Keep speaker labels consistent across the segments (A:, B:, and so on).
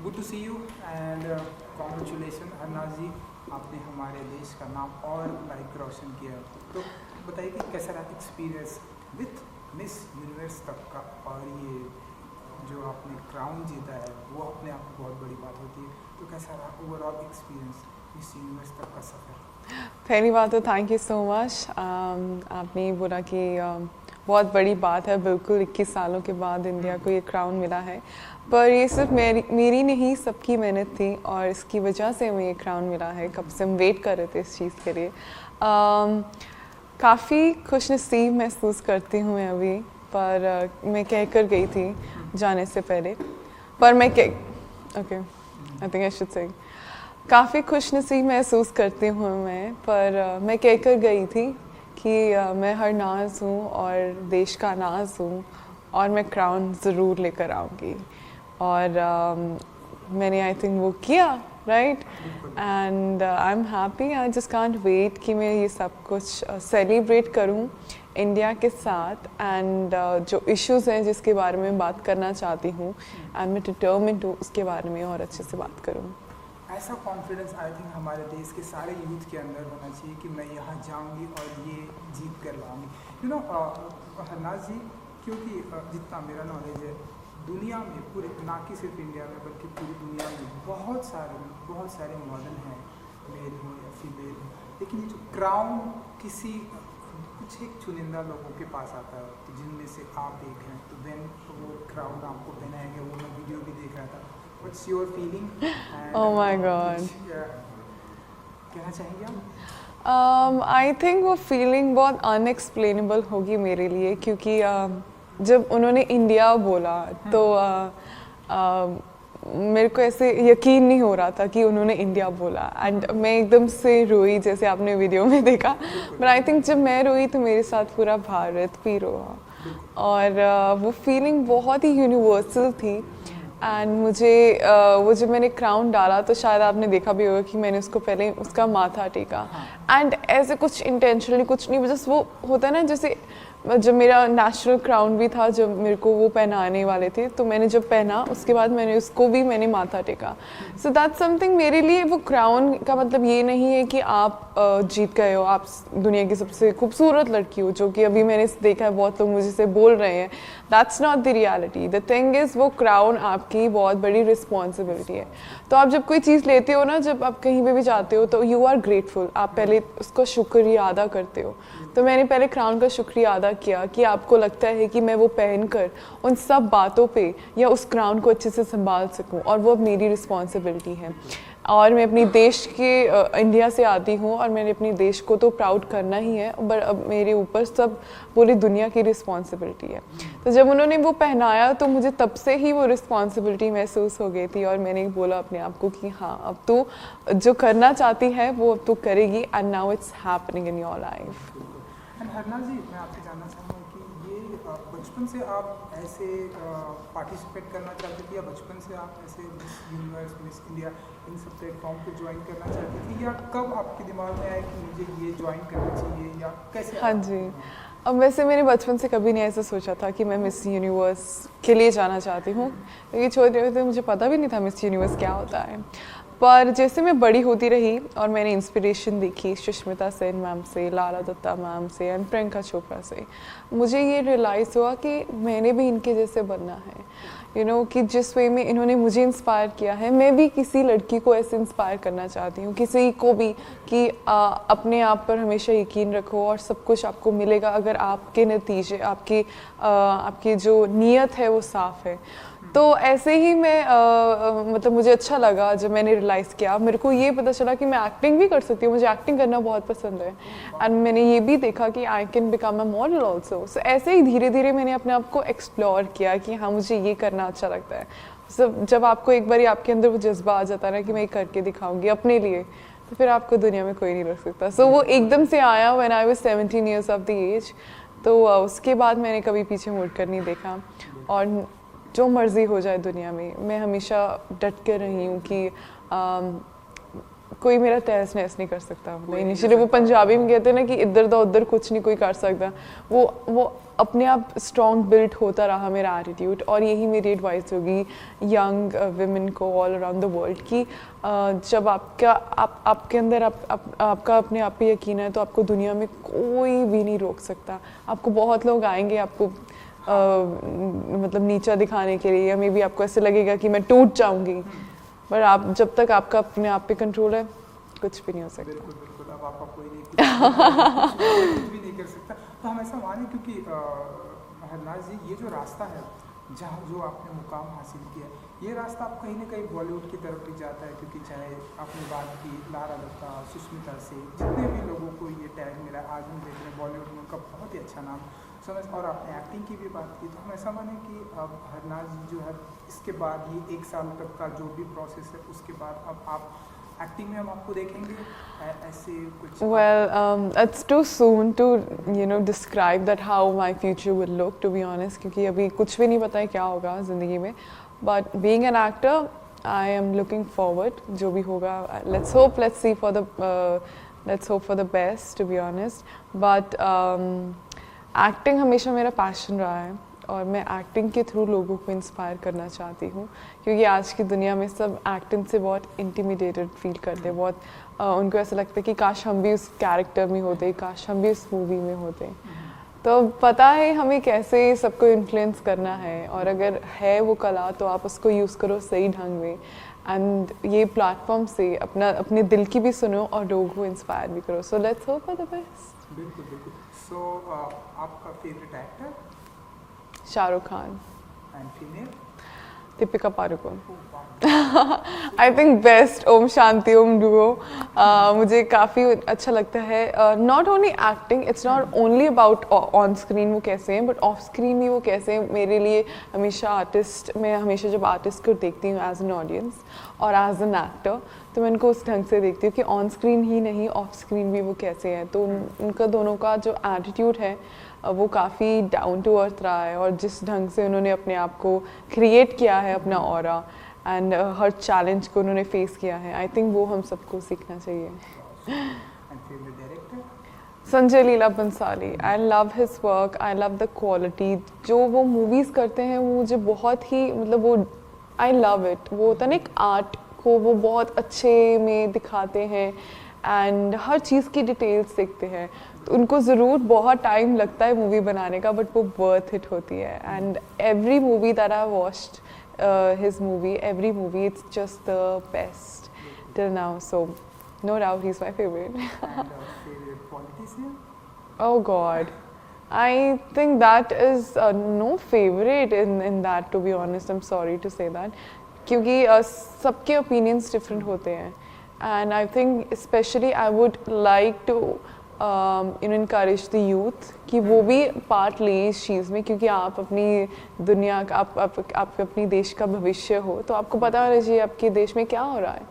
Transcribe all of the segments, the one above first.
A: Good to see you and congratulation Harnaaz ji, आपने हमारे देश का नाम और लाइक रोशन किया। तो बताइए कि कैसा रहा एक्सपीरियंस विथ मिस यूनिवर्स तक का, और ये जो आपने क्राउन जीता है वो अपने आप में बहुत बड़ी बात होती है। तो कैसा रहा ओवरऑल एक्सपीरियंस मिस यूनिवर्स तक का सफ़र?
B: पहली बात तो थैंक यू सो मच। आपने बोला कि बहुत बड़ी बात है, बिल्कुल 21 सालों के बाद इंडिया को ये क्राउन मिला है, पर ये सिर्फ मेरी नहीं, सबकी मेहनत थी और इसकी वजह से हमें ये क्राउन मिला है। कब से हम वेट कर रहे थे इस चीज़ के लिए। काफ़ी खुशनसीब महसूस करती हूँ मैं अभी, पर मैं कह कर गई थी जाने से पहले, पर मैं okay I think I should say काफ़ी खुशनसीब महसूस करती हूँ मैं, पर मैं कह कर गई थी कि मैं हरनाज हूँ और देश का नाज हूँ और मैं क्राउन ज़रूर लेकर आऊँगी। और मैंने आई थिंक वो किया, right, and I am happy. I just can't wait कि मैं ये सब कुछ सेलिब्रेट करूँ इंडिया के साथ। एंड जो इश्यूज़ हैं जिसके बारे में बात करना चाहती हूँ, आई एम डिटर्मिन्ड टू उसके बारे में और अच्छे से बात करूँ।
A: ऐसा कॉन्फिडेंस आई थिंक हमारे देश के सारे यूथ के अंदर होना चाहिए कि मैं यहाँ जाऊँगी और ये जीत कर लाऊँगी। यू नो हरनाज जी, क्योंकि जितना मेरा नॉलेज है, दुनिया में पूरे, ना कि सिर्फ इंडिया में बल्कि पूरी दुनिया में बहुत सारे मॉडल हैं, मेल हो या फीमेल हो, लेकिन ये जो क्राउन किसी कुछ एक चुनिंदा लोगों के पास आता है, तो जिनमें से आप एक हैं। तो देन वो क्राउन आपको पहनाया गया, वो मैं वीडियो भी देख रहा था। What's your feeling?
B: Oh my God.
A: कहना चाहेंगे आप?
B: आई थिंक वो फीलिंग बहुत अनएक्सप्लेनेबल होगी मेरे लिए, क्योंकि जब उन्होंने इंडिया बोला तो मेरे को ऐसे यकीन नहीं हो रहा था कि उन्होंने इंडिया बोला, एंड मैं एकदम से रोई, जैसे आपने वीडियो में देखा। बट आई थिंक जब मैं रोई तो मेरे साथ पूरा भारत भी रोआ, और वो फीलिंग बहुत ही यूनिवर्सल थी। एंड मुझे वो जब मैंने क्राउन डाला तो शायद आपने देखा भी होगा कि मैंने उसको पहले उसका माथा टेका, एंड ऐसे कुछ इंटेंशनली कुछ नहीं, जस्ट वो होता है ना, जैसे जब मेरा नेशनल क्राउन भी था, जब मेरे को वो पहनाने वाले थे, तो मैंने जब पहना उसके बाद मैंने माथा टेका। सो दैट्स समथिंग मेरे लिए। वो क्राउन का मतलब ये नहीं है कि आप जीत गए हो, आप दुनिया की सबसे खूबसूरत लड़की हो, जो कि अभी मैंने देखा है बहुत लोग मुझे से बोल रहे हैं। That's not the reality. The thing is, वो क्राउन आपकी बहुत बड़ी रिस्पॉन्सिबिलिटी है। तो आप जब कोई चीज़ लेते हो ना, जब आप कहीं पे भी जाते हो, तो यू आर ग्रेटफुल, आप पहले उसका शुक्रिया अदा करते हो। तो मैंने पहले क्राउन का शुक्रिया अदा किया कि आपको लगता है कि मैं वो पहनकर उन सब बातों पे या उस क्राउन को अच्छे से संभाल सकूं, और वो अब मेरी रिस्पॉन्सिबिलिटी है। और मैं अपनी देश के इंडिया से आती हूँ, और मैंने अपने देश को तो प्राउड करना ही है, बट अब मेरे ऊपर सब पूरी दुनिया की रिस्पॉन्सिबिलिटी है। तो जब उन्होंने वो पहनाया तो मुझे तब से ही वो रिस्पॉन्सिबिलिटी महसूस हो गई थी, और मैंने बोला अपने आप को कि हाँ, अब तू जो करना चाहती है वो अब तू करेगी, and now it's happening in your life.
A: Harnaaz ji, मैं आपसे जानना चाहूँगा कि ये बचपन से आप ऐसे पार्टिसिपेट करना चाहते थे, या बचपन से आप ऐसे मिस यूनिवर्स, मिस इंडिया, इन सब प्लेटफॉर्म को ज्वाइन करना चाहते थे, या कब आपके दिमाग में आया कि मुझे ये ज्वाइन करना चाहिए, या कैसे?
B: हाँ जी, अब वैसे मैंने बचपन से कभी नहीं ऐसा सोचा था कि मैं मिस यूनिवर्स के लिए जाना चाहती हूँ, क्योंकि छोटे होते मुझे पता भी नहीं था मिस यूनिवर्स क्या होता है। पर जैसे मैं बड़ी होती रही और मैंने इंस्पिरेशन देखी सुष्मिता सेन मैम से, लारा दत्ता मैम से, एंड प्रियंका चोपड़ा से, मुझे ये रियलाइज़ हुआ कि मैंने भी इनके जैसे बनना है। यू नो कि जिस वे में इन्होंने मुझे इंस्पायर किया है, मैं भी किसी लड़की को ऐसे इंस्पायर करना चाहती हूँ, किसी को भी, कि अपने आप पर हमेशा यकीन रखो और सब कुछ आपको मिलेगा अगर आपके नतीजे, आपकी जो नीयत है वो साफ़ है। तो ऐसे ही मैं मतलब मुझे अच्छा लगा जब मैंने रियलाइज़ किया, मेरे को ये पता चला कि मैं एक्टिंग भी कर सकती हूँ, मुझे एक्टिंग करना बहुत पसंद है, एंड मैंने ये भी देखा कि I can become a model also. So ऐसे ही धीरे धीरे मैंने अपने आप को एक्सप्लोर किया कि हाँ, मुझे ये करना अच्छा लगता है। जब आपको एक बार आपके अंदर वो जज्बा आ जाता है ना कि मैं ये करके दिखाऊंगी अपने लिए, तो फिर आपको दुनिया में कोई नहीं रोक सकता। सो वो एकदम से आया when I was 17 years of the age. तो उसके बाद मैंने कभी पीछे मुड़ कर नहीं देखा, और जो मर्ज़ी हो जाए दुनिया में, मैं हमेशा डट कर रही हूँ कि कोई मेरा तहस नहस नहीं कर सकता। मतलब इनिशियली वो पंजाबी में कहते हैं ना कि इधर दो उधर कुछ नहीं कोई कर सकता, वो अपने आप स्ट्रॉन्ग बिल्ट होता रहा मेरा एटीट्यूड। और यही मेरी एडवाइस होगी यंग विमेन को ऑल अराउंड द वर्ल्ड कि जब आपके अंदर आपका अपने आप पे यकीन है तो आपको दुनिया में कोई भी नहीं रोक सकता। आपको बहुत लोग आएंगे आपको मतलब नीचा दिखाने के लिए, या मे बी आपको ऐसे लगेगा कि मैं टूट जाऊंगी, पर आप जब तक आपका अपने आप पे कंट्रोल है कुछ भी नहीं हो सकता।
A: बिल्कुल बिल्कुल, अब आपका कोई नहीं कुछ भी नहीं कर सकता। तो हम ऐसा माने क्योंकि हरनाज जी ये जो रास्ता है जहाँ जो आपने मुकाम हासिल किया, ये रास्ता आप कहीं ना कहीं बॉलीवुड की तरफ भी जाता है, क्योंकि चाहे आपने बात की लारा दत्ता, सुष्मिता से, जितने भी लोगों को ये टैग मिला, आज हम देख रहे हैं बॉलीवुड में उनका बहुत ही अच्छा नाम समझ। और आपने एक्टिंग की भी बात की, तो हम ऐसा माने कि अब हरनाज जी जो है इसके बाद ये 1 साल तक का जो भी प्रोसेस है उसके बाद अब आप एक्टिंग में हम आपको देखेंगे ऐसे कुछ?
B: Well, it's too soon to describe that how my future will look, to be honest, क्योंकि अभी कुछ भी नहीं पता है क्या होगा ज़िंदगी में। But being an actor, I am looking forward, जो भी होगा, let's hope for the best, to be honest. But acting हमेशा मेरा पैशन रहा है और मैं एक्टिंग के थ्रू लोगों को इंस्पायर करना चाहती हूँ, क्योंकि आज की दुनिया में सब एक्टिंग से बहुत इंटिमिडेटेड फील करते हैं, बहुत उनको ऐसा लगता है कि काश हम भी उस कैरेक्टर में होते, काश हम भी उस मूवी में होते। तो पता है हमें कैसे सबको इन्फ्लुएंस करना है, और अगर है वो कला तो आप उसको यूज़ करो सही ढंग में। एंड ये प्लेटफॉर्म से अपने दिल की भी सुनो और लोगों को इंस्पायर भी करो। So let's hope for the best.
A: बिल्कुल बिल्कुल। सो आपका favourite actor?
B: Shahrukh Khan.
A: And female?
B: Deepika Padukone. I think best Om Shanti Om duo मुझे काफ़ी अच्छा लगता है। Not only acting, it's not only about on screen वो कैसे हैं, बट ऑफ स्क्रीन भी वो कैसे हैं। मेरे लिए हमेशा आर्टिस्ट, मैं हमेशा जब आर्टिस्ट को देखती हूँ एज एन ऑडियंस और एज एन एक्टर, तो मैं उनको उस ढंग से देखती हूँ कि ऑन स्क्रीन ही नहीं ऑफ स्क्रीन भी वो कैसे हैं। तो उनका दोनों का जो एटीट्यूड है वो काफ़ी डाउन टू अर्थ रहा है, और जिस ढंग से उन्होंने अपने आप को क्रिएट किया है, अपना ऑरा, एंड हर चैलेंज को उन्होंने फेस किया है, आई थिंक वो हम सबको सीखना चाहिए। Sanjay Leela Bhansali, I love his work, I love the quality. जो वो मूवीज़ करते हैं वो मुझे बहुत ही, मतलब वो आई लव इट। वो होता है ना एक आर्ट को वो बहुत अच्छे में दिखाते हैं, एंड हर चीज़ की डिटेल्स देखते हैं। तो उनको ज़रूर बहुत टाइम लगता है मूवी बनाने का, बट वो वर्थ इट होती है। And every movie that I watched his movie, every movie, it's just the best till now. So no doubt he's my favorite.
A: And favorite politician?
B: Oh God, I think that is no favorite in that, to be honest. I'm sorry to say that, क्योंकि सबके opinions different होते हैं, and I think especially I would like to encourage the youth कि वो भी part लें इस चीज़ में, क्योंकि आप अपनी दुनिया का आप अपनी देश का भविष्य हो, तो आपको पता होना चाहिए आपके देश में क्या हो रहा है।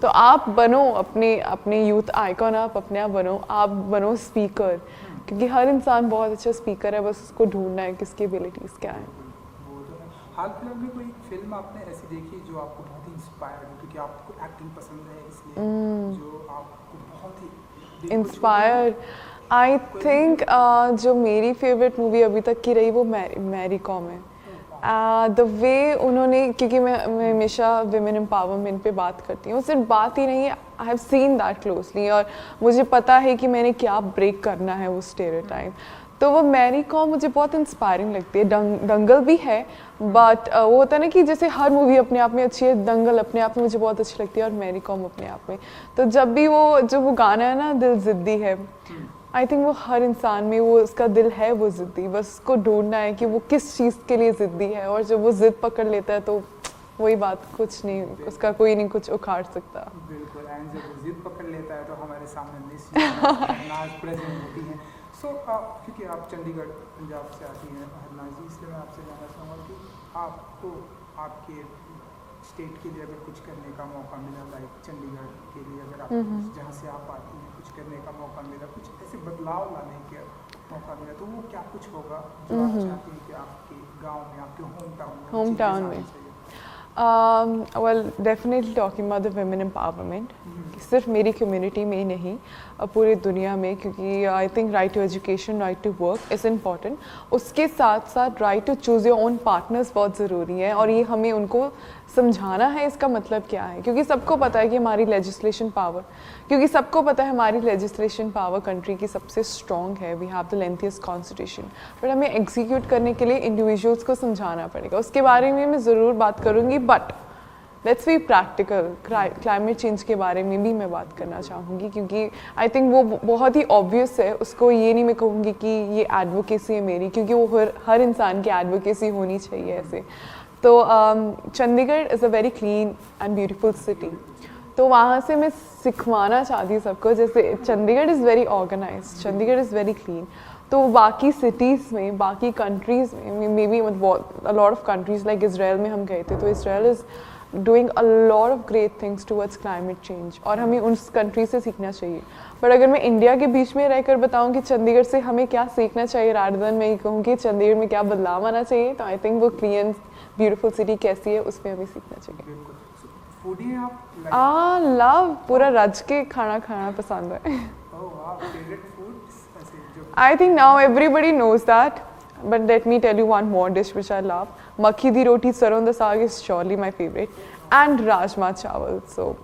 B: तो आप बनो अपने यूथ आइकॉन, आप अपने आप बनो स्पीकर, क्योंकि हर इंसान बहुत अच्छा स्पीकर है, बस उसको ढूंढना है किसकी एबिलिटीज़ क्या है।
A: हाल फिलहाल में कोई फिल्म आपने ऐसी देखी जो आपको बहुत ही इंस्पायर्ड हो, क्योंकि आपको एक्टिंग पसंद है इसलिए, जो आपको बहुत ही
B: इंस्पायर? आई थिंक जो मेरी फेवरेट मूवी अभी तक की रही वो मैरी कॉम है। द वे उन्होंने, क्योंकि मैं हमेशा विमेन एम्पावरमेंट पे बात करती हूँ, सिर्फ बात ही नहीं, I have seen that closely, और मुझे पता है कि मैंने क्या ब्रेक करना है वो स्टेरियोटाइप। तो वो मैरी कॉम मुझे बहुत इंस्पायरिंग लगती है। दंगल भी है, बट वो होता है ना कि जैसे हर मूवी अपने आप में अच्छी है, दंगल अपने आप में मुझे बहुत अच्छी लगती है, और मैरी कॉम अपने आप में। तो जब भी वो गाना है ना, दिल ज़िद्दी है, आई थिंक वो हर इंसान में वो उसका दिल है वो ज़िद्दी, बस उसको ढूंढना है कि वो किस चीज़ के लिए ज़िद्दी है, और जब वो ज़िद पकड़ लेता है तो वही बात, कुछ नहीं, उसका कोई नहीं कुछ उखाड़ सकता।
A: बिल्कुल, एंड जब जिद पकड़ लेता है तो हमारे सामने मिस प्रेजेंट होती है। सो क्योंकि आप चंडीगढ़ पंजाब से आती हैं हरनाज जी, इसलिए मैं आपसे जानना चाहूँगा कि आपको आपके स्टेट के लिए अगर कुछ करने का मौका मिला, लाइक चंडीगढ़ के लिए अगर आप जहाँ से आप आती हैं कुछ करने का मौका मिला, कुछ ऐसे बदलाव लाने का मौका मिला, तो वो क्या कुछ होगा जो आप चाहती हैं कि आपके गाँव में, आपके होम टाउन में?
B: Well definitely talking about the women empowerment, सिर्फ मेरी कम्युनिटी में ही नहीं पूरी दुनिया में, क्योंकि I think right to education, right to work is important. उसके साथ साथ right to choose your own partners बहुत ज़रूरी है, और ये हमें उनको समझाना है इसका मतलब क्या है, क्योंकि सबको पता है कि हमारी लेजिस्लेशन पावर, कंट्री की सबसे स्ट्रॉन्ग है, we have the lengthiest constitution, but हमें एग्जीक्यूट करने के लिए इंडिविजुअल्स को समझाना पड़ेगा। उसके बारे में मैं ज़रूर बात करूँगी, but let's be practical. Climate change के बारे में भी मैं बात करना चाहूँगी, क्योंकि आई थिंक वो बहुत ही ऑब्वियस है। उसको ये नहीं मैं कहूँगी कि ये एडवोकेसी है मेरी, क्योंकि वो हर इंसान की एडवोकेसी होनी चाहिए ऐसे। तो Chandigarh is a very clean and beautiful city, तो वहाँ से मैं सिखवाना चाहती हूँ सबको, जैसे Chandigarh is very organise, Chandigarh is very clean, तो बाकी सिटीज़ में, बाकी कंट्रीज़ में, may be a lot of countries like Israel में हम गए थे, तो Israel is doing a lot of great things towards climate change, और हमें उस कंट्री से सीखना चाहिए। बट अगर मैं इंडिया के बीच में रहकर बताऊं कि चंडीगढ़ से हमें क्या सीखना चाहिए, रादर देन मैं ये कहूँ कि चंडीगढ़ में क्या बदलाव आना चाहिए, तो आई थिंक वो क्लीन ब्यूटीफुल सिटी कैसी है उसमें हमें सीखना चाहिए।
A: फूडी आप
B: लव पूरा रज के खाना खाना पसंद है। I think now everybody knows that, but let me tell you one more dish which I love. Makki di roti sarson da saag is surely my favourite, and rajma chawal, so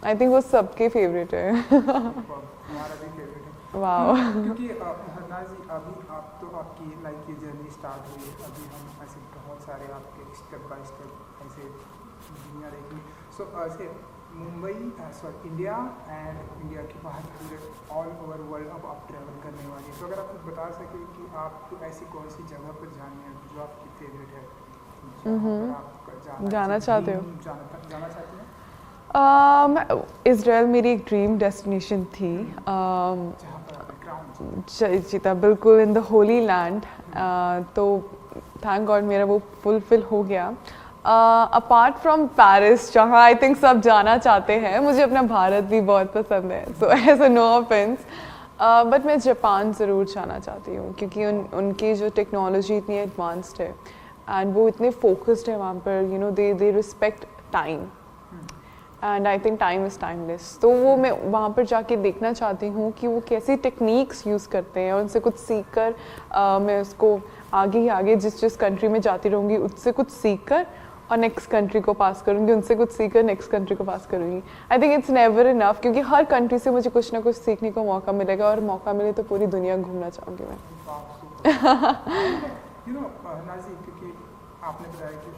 B: I think वो सबके फेवरेट है।
A: हमारा भी फेवरेट है।
B: वाओ।
A: क्योंकि हरना जी अभी आप तो आपकी लाइक ये जर्नी स्टार्ट हुई, अभी हम ऐसे बहुत सारे आपके स्टेप बाय स्टेप ऐसे दुनिया देखेंगे। सो ऐसे मुंबई इंडिया एंड इंडिया के बाहर पूरे ऑल ओवर वर्ल्ड अब आप ट्रैवल करने वाली हैं, तो अगर आप कुछ बता सकें कि आपको ऐसी कौन सी जगह पर जानी है जो आपकी फेवरेट है,
B: जाना चाहते हो?
A: जाना चाहते हैं?
B: इसराइल मेरी एक ड्रीम डेस्टिनेशन थी, जीता बिल्कुल इन द होली लैंड, तो थैंक गॉड मेरा वो फुलफिल हो गया। अपार्ट फ्रॉम पेरिस, जहाँ आई थिंक सब जाना चाहते हैं, मुझे अपना भारत भी बहुत पसंद है, सो ऐसा नो ऑफेंस, बट मैं जापान ज़रूर जाना चाहती हूँ, क्योंकि उनकी जो टेक्नोलॉजी इतनी एडवांस्ड है एंड वो इतने फोकस्ड है वहाँ पर, you know they respect time, and I think time is timeless. तो वो मैं वहाँ पर जाके देखना चाहती हूँ कि वो कैसी टेक्निक्स यूज़ करते हैं, और उनसे कुछ सीख कर मैं उसको आगे जिस कंट्री में जाती रहूँगी उससे कुछ सीख कर और नेक्स्ट कंट्री को पास करूँगी, उनसे कुछ सीखकर नेक्स्ट कंट्री को पास करूँगी। I think it's never enough, क्योंकि हर कंट्री से मुझे कुछ ना कुछ सीखने को मौका मिलेगा, और मौका मिले तो पूरी दुनिया घूमना चाहूँगी मैं।
A: यू नो नाजी, क्योंकि आपने बताया कि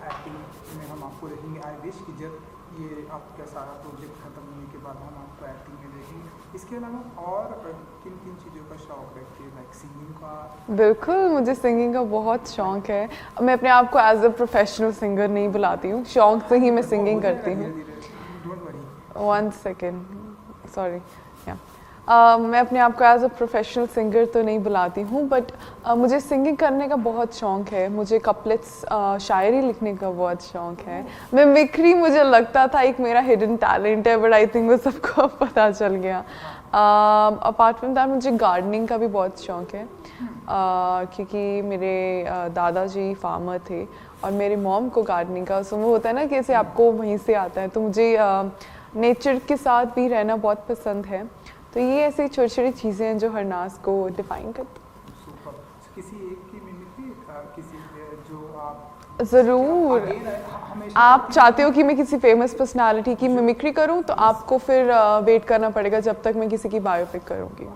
A: एक्टिंग में हम आपको देखेंगे, आई विश कि जब ये आपका सारा प्रोजेक्ट खत्म होने के बाद हम आपको एक्टिंग में देखेंगे। इसके अलावा और किन किन चीज़ों का शौक रखती है, लाइक सिंगिंग का?
B: बिल्कुल, मुझे सिंगिंग का बहुत शौक है। मैं अपने आप को एज अ प्रोफेशनल सिंगर नहीं बुलाती हूँ, शौक से ही मैं सिंगिंग करती हूँ। One second, sorry. मैं अपने आप को एज अ प्रोफेशनल सिंगर तो नहीं बुलाती हूँ, बट मुझे सिंगिंग करने का बहुत शौक है। मुझे कपलेट्स शायरी लिखने का बहुत शौक है। मिमिक्री मुझे लगता था एक मेरा हिडन टैलेंट है, बट आई थिंक वो सबको पता चल गया। अपार्ट फ्रॉम दैट मुझे गार्डनिंग का भी बहुत शौक है, क्योंकि मेरे दादाजी फार्मर थे और मेरे मॉम को गार्डनिंग का वो होता है ना, कैसे आपको वहीं से आता है, तो मुझे नेचर के साथ भी रहना बहुत पसंद है। तो ये ऐसी छोटी छोटी चीज़ें हैं जो हरनाज को डिफाइन करती हैं।
A: किसी एक की मिमिक्री, किसी जो आप
B: ज़रूर, आप चाहते हो कि मैं किसी फेमस पर्सनालिटी की मिमिक्री करूं, तो आपको फिर वेट करना पड़ेगा जब तक मैं किसी की बायोपिक करूंगी।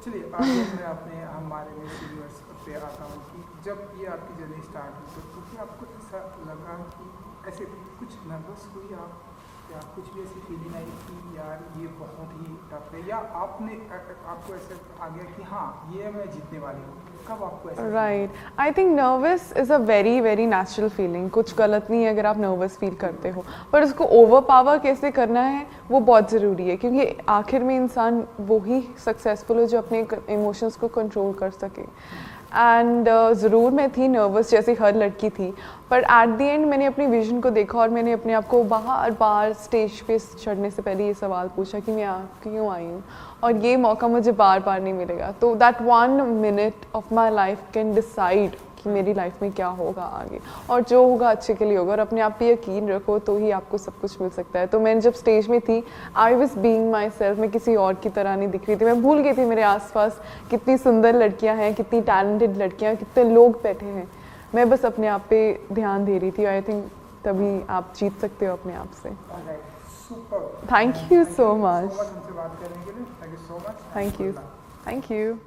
A: चलिए आपने हमारे व्यूअर्स पे आता हूँ कि जब ये आपकी जर्नी स्टार्ट हुई तो क्या आपको ऐसा लगा कि ऐसे कुछ नर्वस हुई आप, या कुछ भी ऐसी फीलिंग आई कि यार ये बहुत ही टफ है, या आपको ऐसे आ गया कि हाँ ये मैं जीतने वाली हूँ? कब आपको ऐसा?
B: Right, I think nervous is a very very natural feeling. कुछ गलत नहीं है अगर आप नर्वस फील करते हो, पर उसको ओवर पावर कैसे करना है वो बहुत ज़रूरी है, क्योंकि आखिर में इंसान वो ही सक्सेसफुल हो जो अपने इमोशंस को कंट्रोल कर सके। एंड ज़रूर मैं थी नर्वस, जैसे हर लड़की थी, पर एट द एंड मैंने अपनी विजन को देखा और मैंने अपने आप को बार बार स्टेज पे चढ़ने से पहले ये सवाल पूछा कि मैं क्यों आई हूँ, और ये मौका मुझे बार बार नहीं मिलेगा। तो that 1 minute of my life can decide कि कि मेरी लाइफ में क्या होगा आगे, और जो होगा अच्छे के लिए होगा, और अपने आप पे यकीन रखो तो ही आपको सब कुछ मिल सकता है। तो मैं जब स्टेज में थी, I was being my self, मैं किसी और की तरह नहीं दिख रही थी, मैं भूल गई थी मेरे आसपास कितनी सुंदर लड़कियां हैं, कितनी टैलेंटेड लड़कियां, कितने लोग बैठे हैं, मैं बस अपने आप पे ध्यान दे रही थी। आई थिंक तभी आप जीत सकते हो अपने आप से।
A: Super,
B: thank you so much.
A: हमसे बात करने के लिए, thank you so much.
B: Thank you, thank you.